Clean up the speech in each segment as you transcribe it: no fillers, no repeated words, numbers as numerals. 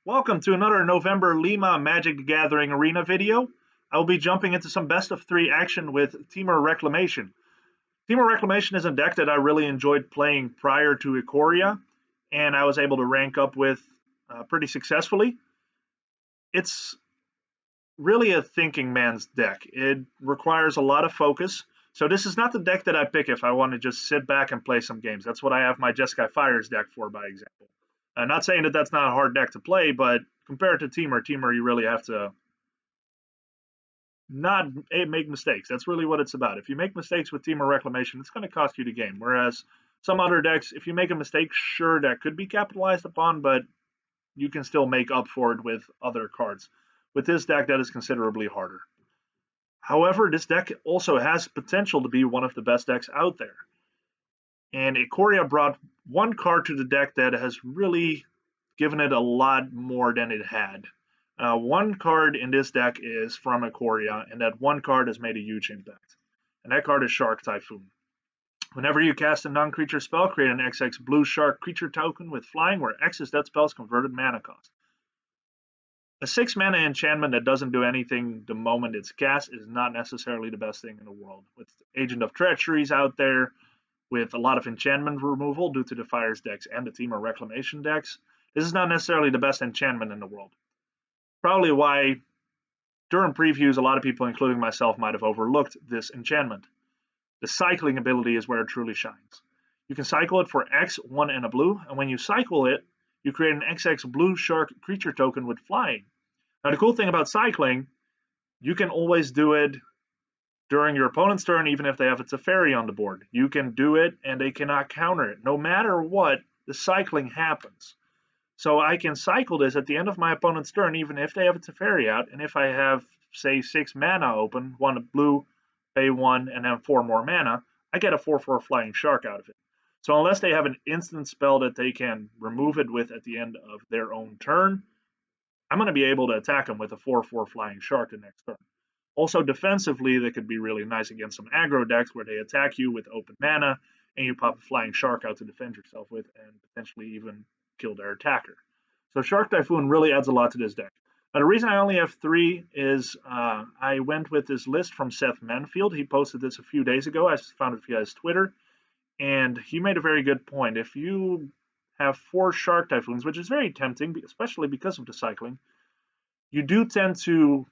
Welcome to another November Lima Magic the Gathering Arena video. I will be jumping into some best of 3 action with Temur Reclamation. Temur Reclamation is a deck that I really enjoyed playing prior to Ikoria, and I was able to rank up with pretty successfully. It's really a thinking man's deck. It requires a lot of focus. So this is not the deck that I pick if I want to just sit back and play some games. That's what I have my Jeskai Fires deck for, by example. I'm not saying that that's not a hard deck to play, but compared to Temur, you really have to not make mistakes. That's really what it's about. If you make mistakes with Temur Reclamation, it's going to cost you the game. Whereas some other decks, if you make a mistake, sure, that could be capitalized upon, but you can still make up for it with other cards. With this deck, that is considerably harder. However, this deck also has potential to be one of the best decks out there. And Ikoria brought one card to the deck that has really given it a lot more than it had. One card in this deck is from Ikoria, and that one card has made a huge impact. And that card is Shark Typhoon. Whenever you cast a non-creature spell, create an XX blue shark creature token with flying, where X is that spell's converted mana cost. A 6 mana enchantment that doesn't do anything the moment it's cast is not necessarily the best thing in the world. With Agent of Treacheries out there, with a lot of enchantment removal due to the Fires decks and the Temur Reclamation decks, this is not necessarily the best enchantment in the world. Probably why during previews a lot of people, including myself, might have overlooked this enchantment. The cycling ability is where it truly shines. You can cycle it for X, 1 and a blue, and when you cycle it, you create an XX blue shark creature token with flying. Now the cool thing about cycling, you can always do it during your opponent's turn, even if they have a Teferi on the board. You can do it and they cannot counter it. No matter what, the cycling happens. So I can cycle this at the end of my opponent's turn, even if they have a Teferi out, and if I have, say, 6 mana open, 1 blue, pay 1, and then 4 more mana, I get a 4/4 flying shark out of it. So unless they have an instant spell that they can remove it with at the end of their own turn, I'm going to be able to attack them with a 4/4 flying shark the next turn. Also defensively, they could be really nice against some aggro decks where they attack you with open mana, and you pop a flying shark out to defend yourself with, and potentially even kill their attacker. So Shark Typhoon really adds a lot to this deck. Now, the reason I only have 3 is I went with this list from Seth Manfield. He posted this a few days ago. I found it via his Twitter. And he made a very good point. If you have 4 Shark Typhoons, which is very tempting, especially because of the cycling, you do tend to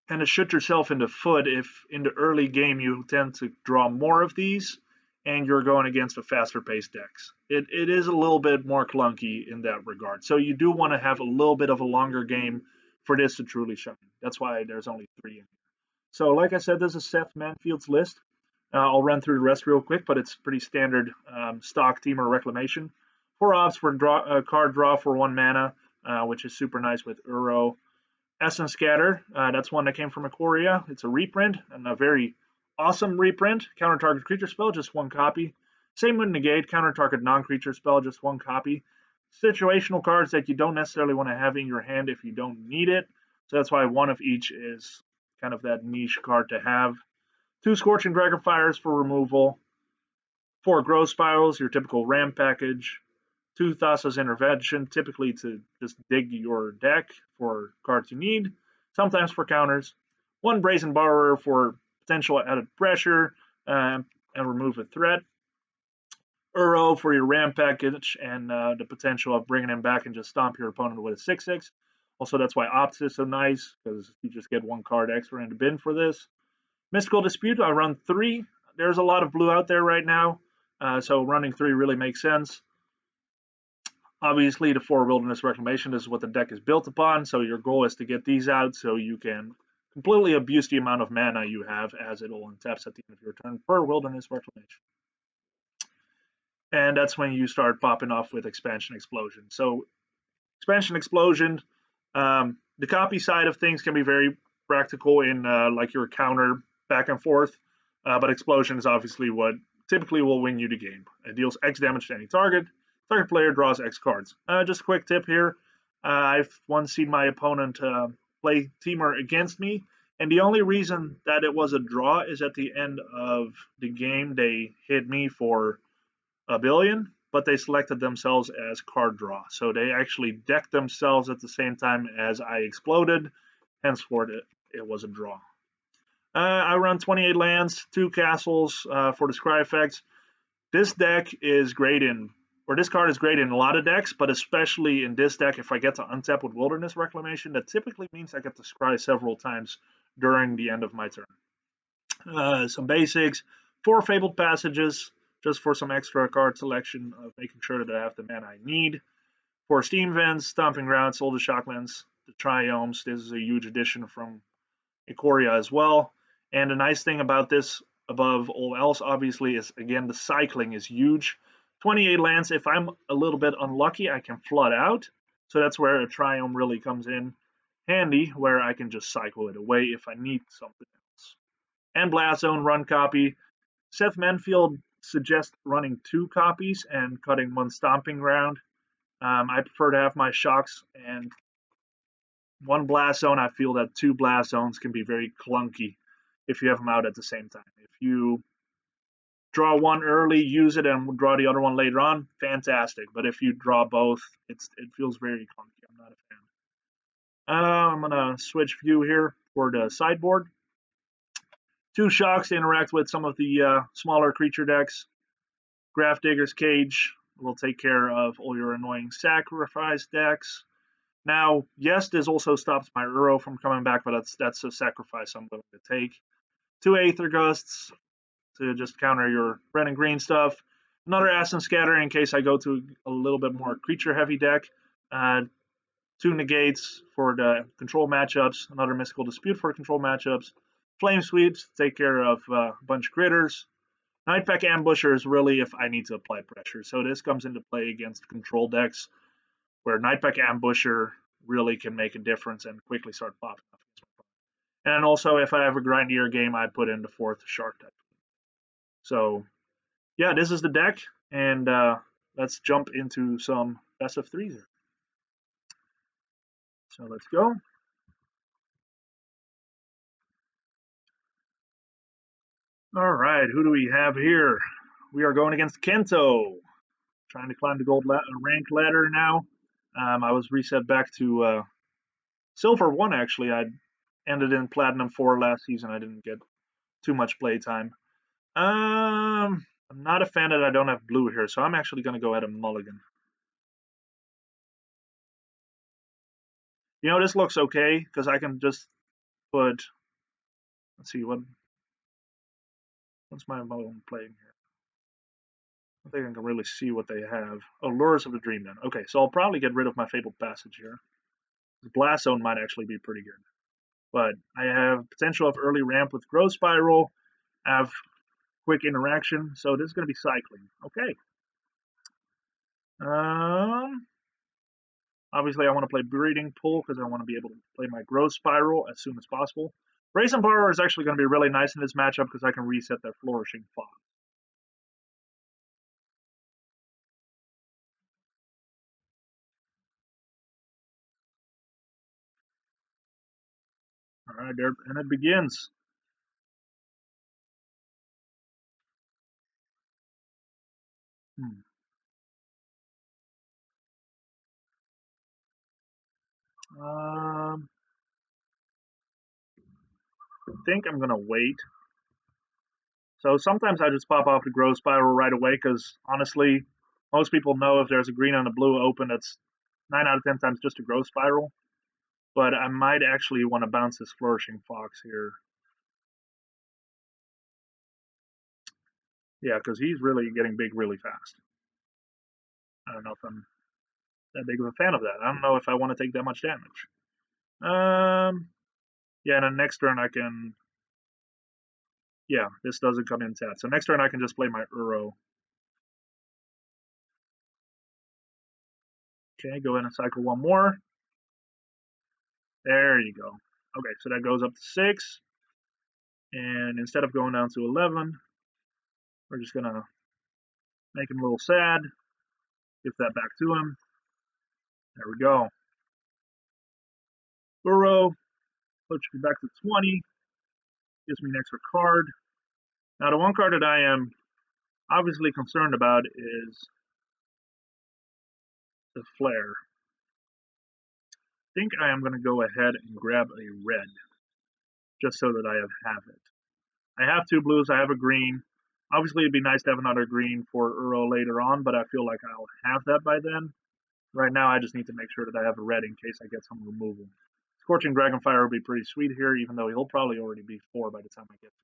kind of shoot yourself in the foot if in the early game you tend to draw more of these and you're going against a faster paced decks. It is a little bit more clunky in that regard. So you do want to have a little bit of a longer game for this to truly shine. That's why there's only 3 in here. So like I said, this is Seth Manfield's list. I'll run through the rest real quick, but it's pretty standard stock Temur Reclamation. 4 ops for card draw for 1 mana, which is super nice with Uro. Essence Scatter, that's one that came from Ikoria. It's a reprint, and a very awesome reprint. Counter target creature spell, just 1 copy. Same with Negate, counter target non-creature spell, just 1 copy. Situational cards that you don't necessarily want to have in your hand if you don't need it. So that's why 1 of each is kind of that niche card to have. 2 Scorching Dragonfires for removal, 4 Growth Spirals, your typical RAM package, 2 Thassa's Intervention, typically to just dig your deck for cards you need, sometimes for counters, 1 Brazen Borrower for potential added pressure and remove a threat, Uro for your RAM package and the potential of bringing him back and just stomp your opponent with a 6/6. Also, that's why Ops is so nice, because you just get 1 card extra in the bin for this. Mystical Dispute, I run 3. There's a lot of blue out there right now, so running 3 really makes sense. Obviously, the 4 Wilderness Reclamation is what the deck is built upon, so your goal is to get these out so you can completely abuse the amount of mana you have, as it all untaps at the end of your turn per Wilderness Reclamation. And that's when you start popping off with Expansion Explosion. So Expansion Explosion, the copy side of things can be very practical in like your counter back and forth, but Explosion is obviously what typically will win you the game. It deals X damage to any target. Target player draws X cards. Just a quick tip here. I've once seen my opponent play Temur against me, and the only reason that it was a draw is at the end of the game they hit me for a billion, but they selected themselves as card draw. So they actually decked themselves at the same time as I exploded. Henceforth, it was a draw. I run 28 lands, 2 castles for the scry effects. This deck is great in, or this card is great in a lot of decks, but especially in this deck, if I get to untap with Wilderness Reclamation, that typically means I get to scry several times during the end of my turn. Some basics, 4 Fabled Passages, just for some extra card selection of making sure that I have the mana I need. 4 Steam Vents, Stomping Ground, Soul to Shocklands, the Triomes. This is a huge addition from Ikoria as well. And the nice thing about this, above all else, obviously, is again the cycling is huge. 28 lands. If I'm a little bit unlucky, I can flood out. So that's where a Triome really comes in handy, where I can just cycle it away if I need something else. And Blast Zone run copy. Seth Manfield suggests running 2 copies and cutting 1 Stomping Ground. I prefer to have my shocks and 1 Blast Zone. I feel that 2 Blast Zones can be very clunky if you have them out at the same time. If you draw 1 early, use it, and draw the other one later on, fantastic. But if you draw both, it feels very clunky. I'm not a fan. I'm going to switch view here for the sideboard. 2 shocks to interact with some of the smaller creature decks. Grafdigger's Cage will take care of all your annoying sacrifice decks. Now, yes, this also stops my Uro from coming back, but that's a sacrifice I'm willing to take. 2 Aether Gusts to just counter your red and green stuff. Another Ascent Scatter in case I go to a little bit more creature-heavy deck. 2 Negates for the control matchups. Another Mystical Dispute for control matchups. Flame Sweeps to take care of a bunch of critters. Nightpack Ambusher is really if I need to apply pressure. So this comes into play against control decks where Nightpack Ambusher really can make a difference and quickly start popping up. And also, if I have a grindier game, I put in the 4th Shark Typhoon. So, yeah, this is the deck, and let's jump into some best of 3s here. So let's go. All right, who do we have here? We are going against Kento, trying to climb the gold rank ladder now. I was reset back to Silver 1, actually. I ended in Platinum 4 last season. I didn't get too much play time. I'm not a fan that I don't have blue here, so I'm actually going to go ahead and mulligan. You know, this looks okay, because I can just put, let's see, what's my opponent playing here? I think I can really see what they have. Oh, Lures of the Dreamland. Okay, so I'll probably get rid of my Fabled Passage here. The Blast Zone might actually be pretty good. But I have potential of early ramp with Growth Spiral. I have quick interaction, so this is going to be cycling. Okay. Obviously, I want to play Breeding Pool because I want to be able to play my Growth Spiral as soon as possible. Brazen Borrower is actually going to be really nice in this matchup because I can reset their Flourishing Fox. All right, there, and it begins. I think I'm going to wait. So sometimes I just pop off the Growth Spiral right away because honestly, most people know if there's a green and a blue open, it's 9 out of 10 times just a Growth Spiral. But I might actually want to bounce this Flourishing Fox here. Yeah, because he's really getting big really fast. I don't know if I'm that big of a fan of that. I don't know if I want to take that much damage. Yeah, and then next turn I can. Yeah, this doesn't come in tapped. So next turn I can just play my Uro. Okay, go ahead and cycle 1 more. There you go. Okay, so that goes up to 6. And instead of going down to 11, we're just going to make him a little sad. Give that back to him. There we go. Uro, puts me back to 20. Gives me an extra card. Now, the one card that I am obviously concerned about is the flare. I think I am going to go ahead and grab a red, just so that I have it. I have 2 blues, I have a green. Obviously, it'd be nice to have another green for Uro later on, but I feel like I'll have that by then. Right now, I just need to make sure that I have a red in case I get some removal. Scorching Dragonfire will be pretty sweet here, even though he'll probably already be 4 by the time I get to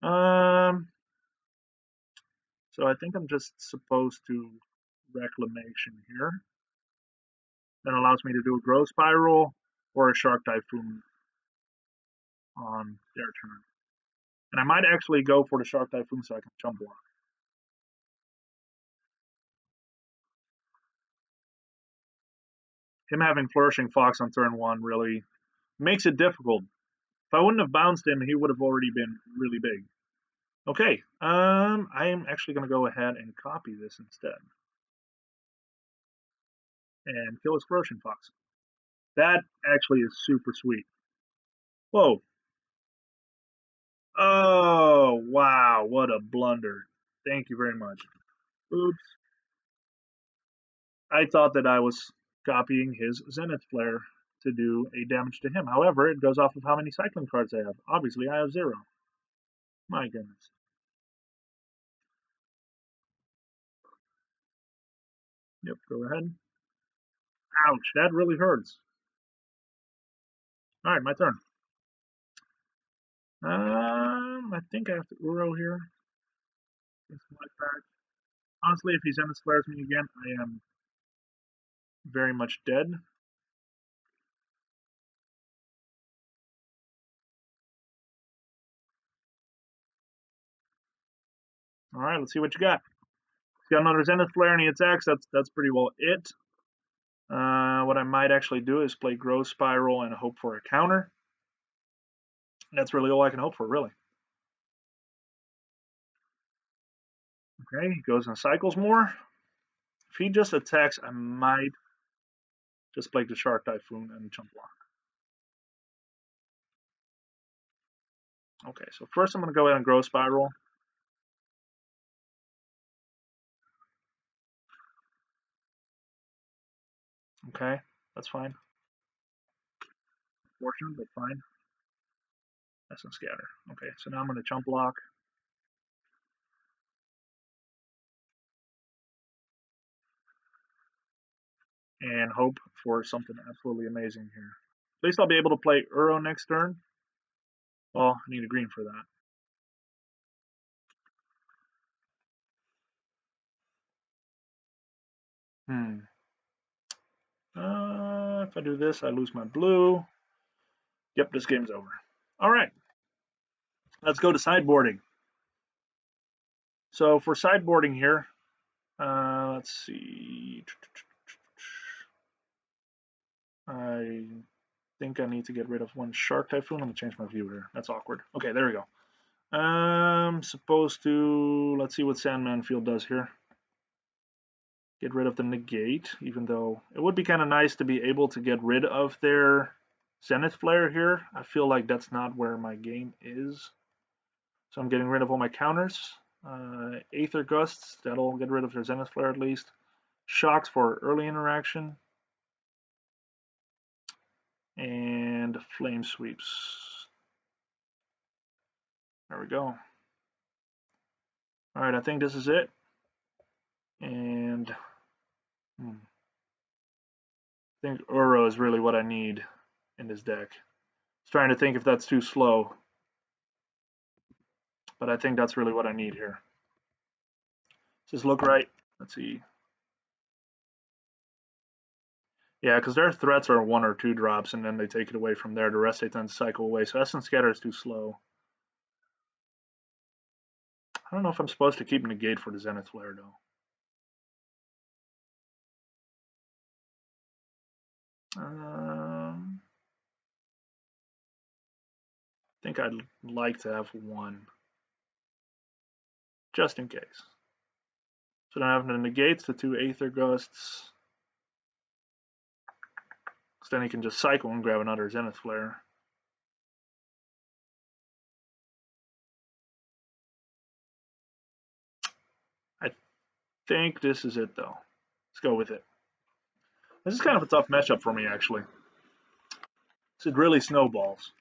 him. So I think I'm just supposed to Reclamation here. That allows me to do a Growth Spiral or a Shark Typhoon on their turn. And I might actually go for the Shark Typhoon so I can jump block. Him having Flourishing Fox on turn 1 really makes it difficult. If I wouldn't have bounced him, he would have already been really big. Okay, I am actually going to go ahead and copy this instead. And kill his Flourishing Fox. That actually is super sweet. Whoa. Oh, wow, what a blunder. Thank you very much. Oops. I thought that I was copying his Zenith Flare to do a damage to him. However, it goes off of how many cycling cards I have. Obviously, I have 0. My goodness. Yep, go ahead. Ouch, that really hurts. Alright, my turn. I think I have to Uro here. Honestly, if he Zenith Flares me again, I am very much dead. Alright, let's see what you got. He's got another Zenith Flare and he attacks. That's pretty well it. What I might actually do is play Growth Spiral and hope for a counter. That's really all I can hope for, really. Okay, he goes and cycles more. If he just attacks, I might just play the Shark Typhoon and jump block. Okay, so first I'm going to go ahead and Growth Spiral. Okay, that's fine. Fortunate, but fine. That's a scatter. Okay, so now I'm going to jump block. And hope for something absolutely amazing here. At least I'll be able to play Uro next turn. Well, I need a green for that. If I do this, I lose my blue. Yep, this game's over. All right, let's go to sideboarding. So for sideboarding here, let's see. I think I need to get rid of 1 Shark Typhoon. Let me change my view here. That's awkward. Okay, there we go. Supposed to, let's see what Seth Manfield does here. Get rid of the Negate, even though it would be kind of nice to be able to get rid of their Zenith Flare here. I feel like that's not where my game is. So I'm getting rid of all my counters. Aether Gusts, that'll get rid of their Zenith Flare at least. Shocks for early interaction. And Flame Sweeps. There we go. Alright, I think this is it. And I think Uro is really what I need in this deck. I was trying to think if that's too slow. But I think that's really what I need here. Does this look right? Let's see. Yeah, because their threats are 1 or 2 drops, and then they take it away from there. The rest they tend to cycle away. So Essence Scatter is too slow. I don't know if I'm supposed to keep Negate for the Zenith Flare, though. I think I'd like to have 1, just in case. So then I have the Negates, the 2 Aether Gusts. So then he can just cycle and grab another Zenith Flare. I think this is it, though. He's go with it. This is kind of a tough matchup for me, actually. It really snowballs.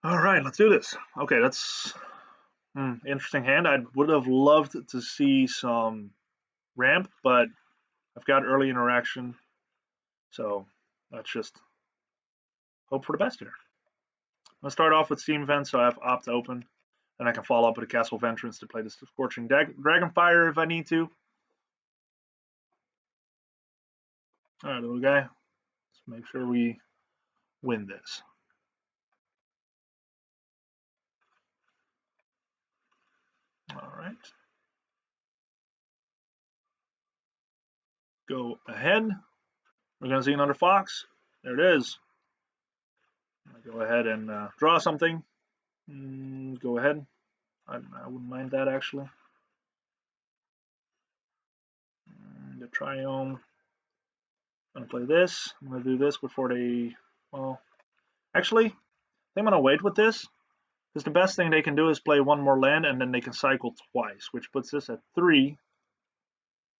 All right, let's do this. Okay, that's interesting hand. I would have loved to see some ramp, but I've got early interaction, so let's just hope for the best here. I'm going to start off with Steam Vent, so I have Opt open, and I can follow up with a Castle Vantress to play the Scorching Dragonfire if I need to. All right, little guy. Let's make sure we win this. All right. Go ahead. We're going to see another fox. There it is. Go ahead and draw something. Go ahead. I wouldn't mind that, actually. The Triome. I'm going to play this. I'm going to do this before they... Well, actually, I think I'm going to wait with this. Because the best thing they can do is play one more land, and then they can cycle twice, which puts this at 3.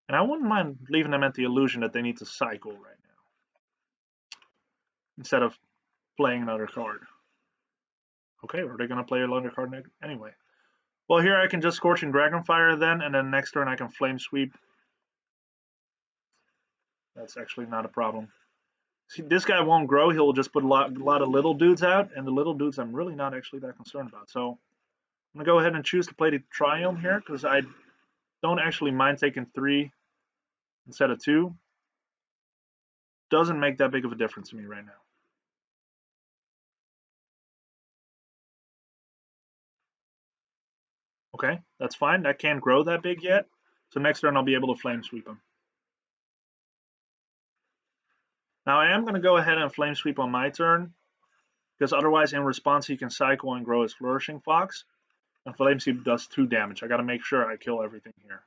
And I wouldn't mind leaving them at the illusion that they need to cycle right now, instead of playing another card. Okay, are they going to play another card anyway? Well, here I can just Scorching Dragonfire then, and then next turn I can Flame Sweep. That's actually not a problem. See, this guy won't grow. He'll just put a lot of little dudes out, and the little dudes I'm really not actually that concerned about. So I'm going to go ahead and choose to play the Triome here, because I don't actually mind taking 3 instead of 2. Doesn't make that big of a difference to me right now. Okay, that's fine. That can't grow that big yet. So next turn I'll be able to Flame Sweep him. Now I am going to go ahead and Flame Sweep on my turn, because otherwise in response he can cycle and grow his Flourishing Fox. And Flame Sweep does 2 damage. I got to make sure I kill everything here.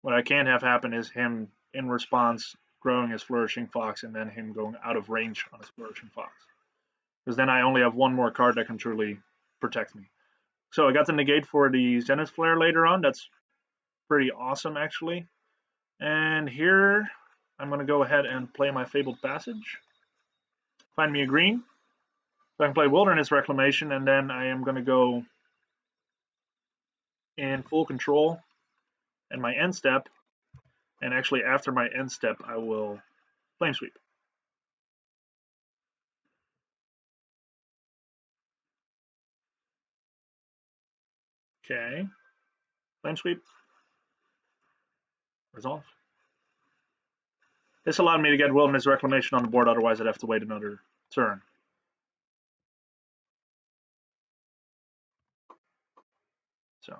What I can't have happen is him in response growing his Flourishing Fox and then him going out of range on his Flourishing Fox. Because then I only have one more card that can truly protect me. So I got the Negate for the Zenith Flare later on. That's pretty awesome, actually. And here I'm going to go ahead and play my Fabled Passage. Find me a green. So I can play Wilderness Reclamation, and then I am going to go in full control and my end step. And actually, after my end step, I will Flame Sweep. Okay. Flame Sweep. Resolve. This allowed me to get Wilderness Reclamation on the board, otherwise I'd have to wait another turn. So,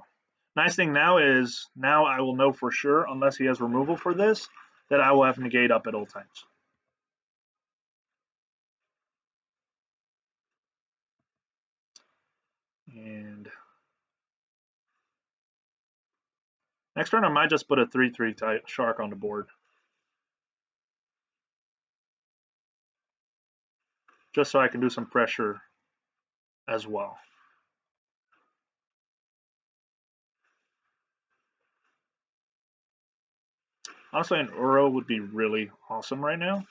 nice thing now is, now I will know for sure, unless he has removal for this, that I will have Negate up at all times. And next turn I might just put a 3/3 Shark on the board. Just so I can do some pressure as well. Honestly, an Uro would be really awesome right now.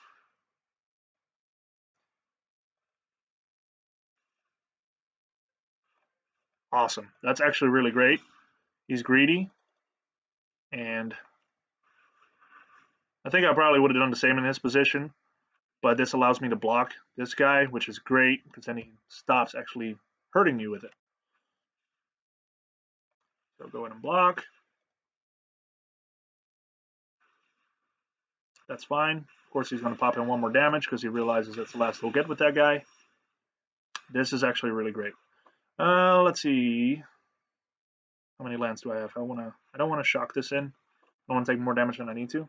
Awesome. That's actually really great. He's greedy. And I think I probably would have done the same in his position. But this allows me to block this guy, which is great, because then he stops actually hurting me with it. So go ahead and block. That's fine. Of course, he's going to pop in 1 more damage because he realizes that's the last he'll get with that guy. This is actually really great. Let's see. How many lands do I have? I don't want to shock this in. I don't want to take more damage than I need to.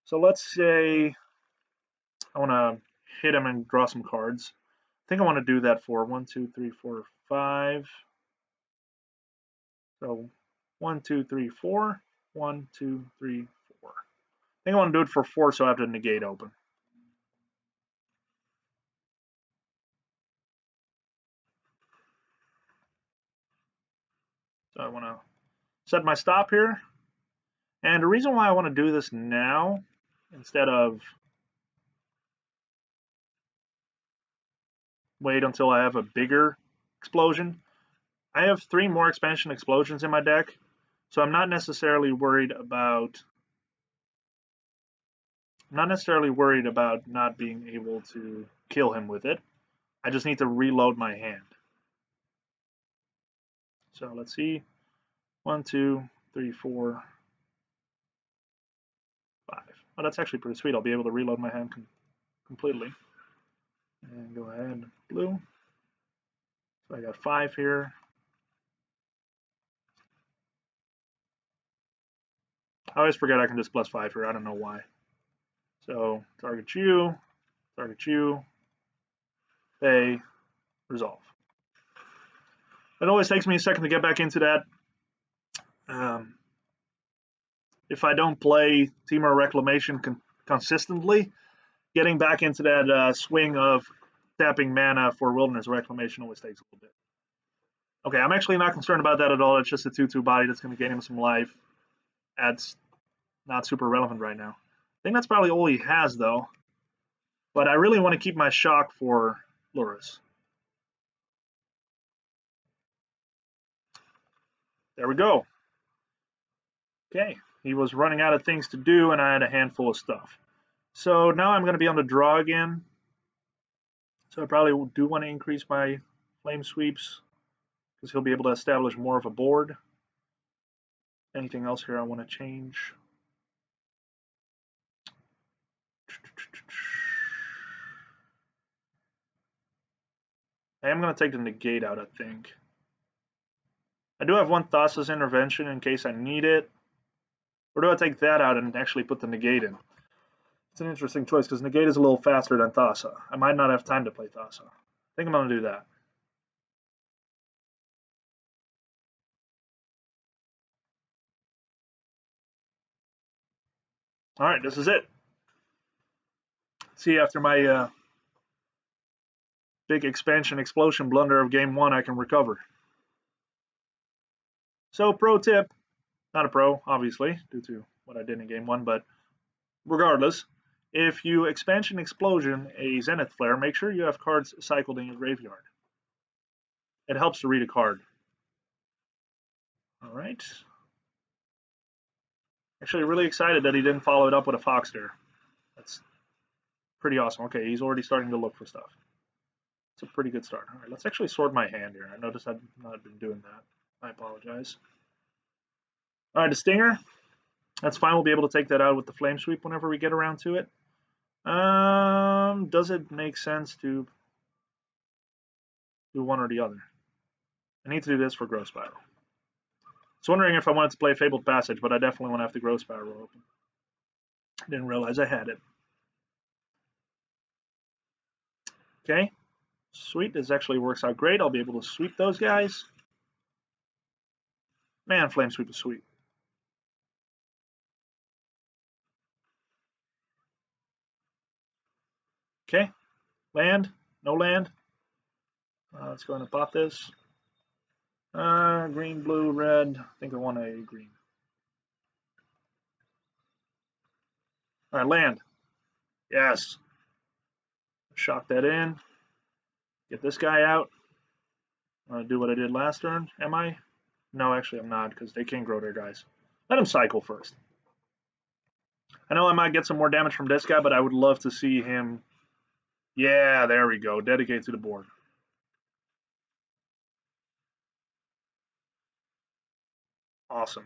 So let's say I want to hit him and draw some cards. I think I want to do that for 1, 2, 3, 4, 5. So 1, 2, 3, 4. 1, 2, 3, 4. I think I want to do it for 4, so I have to Negate open. So I want to set my stop here. And the reason why I want to do this now instead of wait until I have a bigger explosion, I have 3 more expansion explosions in my deck, so I'm not necessarily worried about not being able to kill him with it. I just need to reload my hand. So let's see. 1, 2, 3, 4, 5. Oh, that's actually pretty sweet. I'll be able to reload my hand completely. And go ahead, blue. So I got 5 here. I always forget I can just +5 here. I don't know why. So target you, pay, resolve. It always takes me a second to get back into that. If I don't play Temur Reclamation consistently, getting back into that swing of tapping mana for Wilderness Reclamation always takes a little bit. Okay, I'm actually not concerned about that at all. It's just a 2/2 body that's going to gain him some life. That's not super relevant right now. I think that's probably all he has, though. But I really want to keep my shock for Lurrus. There we go. Okay, he was running out of things to do, and I had a handful of stuff. So now I'm going to be on the draw again. So I probably do want to increase my flame sweeps because he'll be able to establish more of a board. Anything else here I want to change? I am going to take the negate out, I think. I do have 1 Thassa's intervention in case I need it. Or do I take that out and actually put the negate in? It's an interesting choice because negate is a little faster than Thassa. I might not have time to play Thassa. I think I'm going to do that. All right, this is it. See, after my big expansion explosion blunder of game 1, I can recover. So pro tip, not a pro, obviously, due to what I did in game 1, but regardless, if you expansion explosion a Zenith Flare, make sure you have cards cycled in your graveyard. It helps to read a card. All right. Actually, really excited that he didn't follow it up with a Fox there. That's pretty awesome. Okay, he's already starting to look for stuff. It's a pretty good start. All right, let's actually sort my hand here. I noticed I've not been doing that. I apologize. All right, the Stinger. That's fine. We'll be able to take that out with the Flame Sweep whenever we get around to it. Does it make sense to do one or the other? I need to do this for Growth Spiral. I was wondering if I wanted to play Fabled Passage, but I definitely want to have the Growth Spiral open. I didn't realize I had it. Okay, sweet. This actually works out great. I'll be able to sweep those guys. Man, Flame Sweep is sweet. Okay, land, no land. Let's go ahead and pop this. Green, blue, red. I think I want a green. All right, land. Yes. Shock that in. Get this guy out. I'm gonna do what I did last turn. Am I? No, actually I'm not, because they can't grow their guys. Let him cycle first. I know I might get some more damage from this guy, but I would love to see him. Yeah, there we go. Dedicate to the board. Awesome.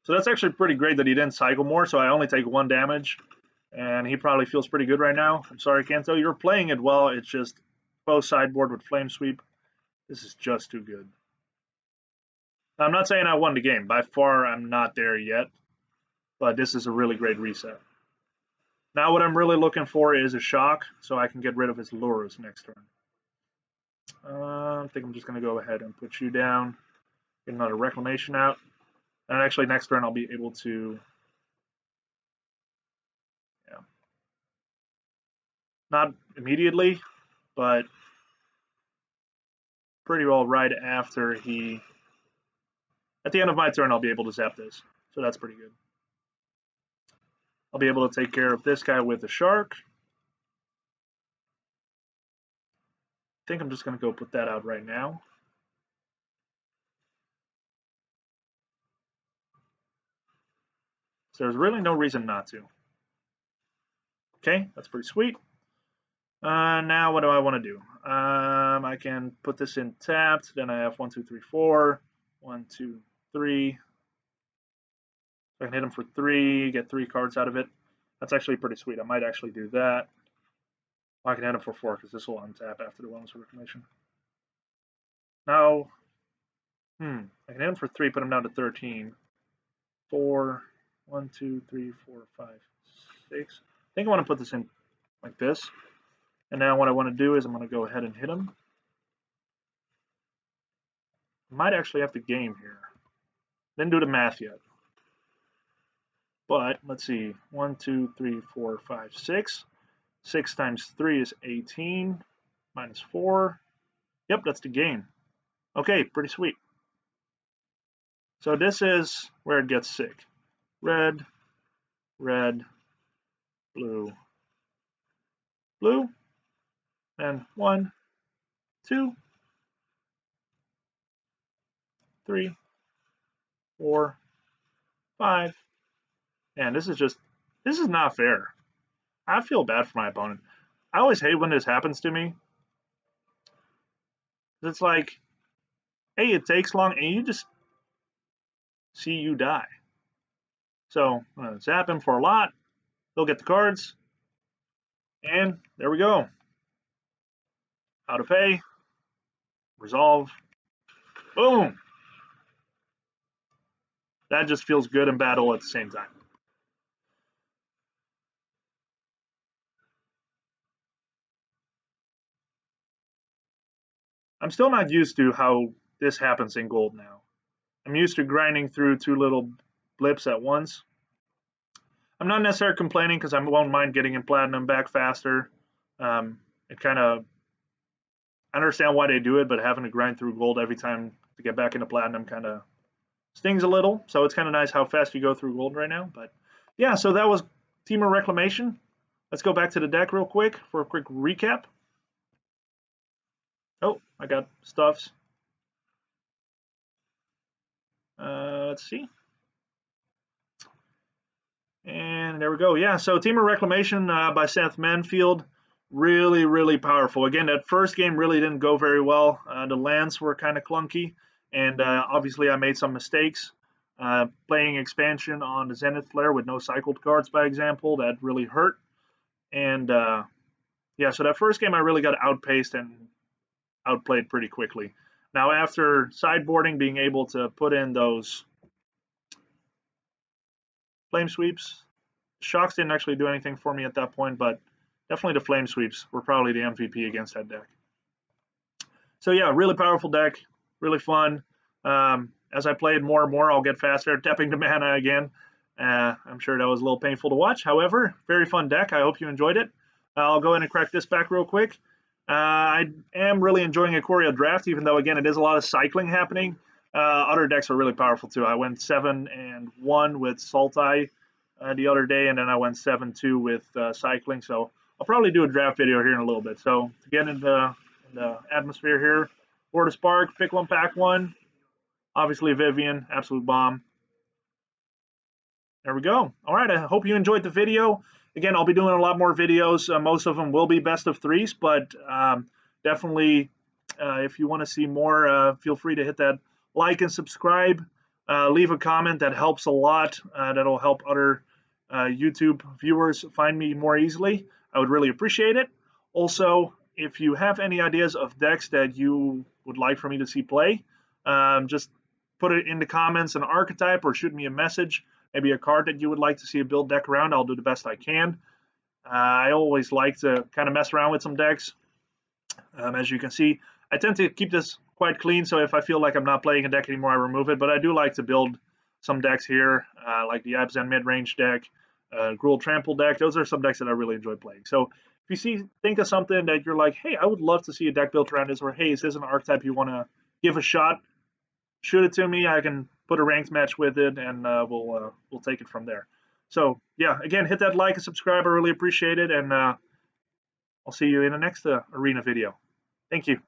So that's actually pretty great that he didn't cycle more, so I only take 1 damage. And he probably feels pretty good right now. I'm sorry, Kanto. You're playing it well. It's just post sideboard with Flame Sweep. This is just too good. I'm not saying I won the game. By far, I'm not there yet. But this is a really great reset. Now what I'm really looking for is a shock, so I can get rid of his lures next turn. I think I'm just going to go ahead and put you down. Get another Reclamation out. And actually next turn I'll be able to... Yeah. Not immediately, but pretty well right after he At the end of my turn, I'll be able to zap this. So that's pretty good. I'll be able to take care of this guy with the shark. I think I'm just going to go put that out right now. So there's really no reason not to. Okay, that's pretty sweet. Now what do I want to do? I can put this in tapped. Then I have 1, 2, 3, 4. 1, 2, 3. I can hit him for 3, get 3 cards out of it. That's actually pretty sweet. I might actually do that. I can hit him for 4 because this will untap after the Wilderness Reclamation. Now, I can hit him for 3, put him down to 13. 4, 1, 2, 3, 4, 5, 6. I think I want to put this in like this. And now what I want to do is I'm going to go ahead and hit him. I might actually have to game here. Didn't do the math yet. But let's see. 1, 2, 3, 4, 5, 6. 6 times 3 is 18. Minus 4. Yep, that's the gain. Okay, pretty sweet. So this is where it gets sick. Red, red, blue, blue, and 1, 2, 3, 4, 5. And this is not fair. I feel bad for my opponent. I always hate when this happens to me. It's like, hey, it takes long, and you just see you die. So I'm going to zap him for a lot. He'll get the cards. And there we go. How to pay. Resolve. Boom. That just feels good in battle at the same time. I'm still not used to how this happens in gold now. I'm used to grinding through 2 little blips at once. I'm not necessarily complaining because I won't mind getting in platinum back faster. It kind of, I understand why they do it, but having to grind through gold every time to get back into platinum kind of stings a little. So it's kind of nice how fast you go through gold right now. But yeah, so that was Temur Reclamation. Let's go back to the deck real quick for a quick recap. Oh, I got stuffs. Let's see. And there we go. Yeah, so Temur Reclamation by Seth Manfield. Really, really powerful. Again, that first game really didn't go very well. The lands were kind of clunky. And obviously I made some mistakes. Playing expansion on the Zenith Flare with no cycled cards, by example, that really hurt. And yeah, so that first game I really got outpaced and outplayed pretty quickly. Now after sideboarding, being able to put in those flame sweeps, shocks didn't actually do anything for me at that point, but definitely the flame sweeps were probably the MVP against that deck. So yeah, really powerful deck, really fun. As I played more and more, I'll get faster, tapping the mana again. I'm sure that was a little painful to watch. However, very fun deck. I hope you enjoyed it. I'll go ahead and crack this back real quick. I am really enjoying Ikoria Draft, even though, again, it is a lot of cycling happening. Other decks are really powerful, too. I went 7-1 with Sultai the other day, and then I went 7-2 with cycling. So I'll probably do a draft video here in a little bit. So to get in the atmosphere here, Board of Spark, pick one, pack one. Obviously, Vivian, absolute bomb. There we go. All right, I hope you enjoyed the video. Again, I'll be doing a lot more videos. Most of them will be best of threes, but definitely, if you want to see more, feel free to hit that like and subscribe. Leave a comment. That helps a lot. That'll help other YouTube viewers find me more easily. I would really appreciate it. Also, if you have any ideas of decks that you would like for me to see play, just put it in the comments, an archetype, or shoot me a message. Maybe a card that you would like to see a build deck around. I'll do the best I can. I always like to kind of mess around with some decks. As you can see, I tend to keep this quite clean, so if I feel like I'm not playing a deck anymore, I remove it. But I do like to build some decks here, like the Abzan mid-range deck, Gruul Trample deck. Those are some decks that I really enjoy playing. So if you think of something that you're like, hey, I would love to see a deck built around this, or hey, is this an archetype you want to give a shot, shoot it to me. I can put a ranked match with it, and we'll take it from there. So yeah, again, hit that like and subscribe. I really appreciate it, and I'll see you in the next arena video. Thank you.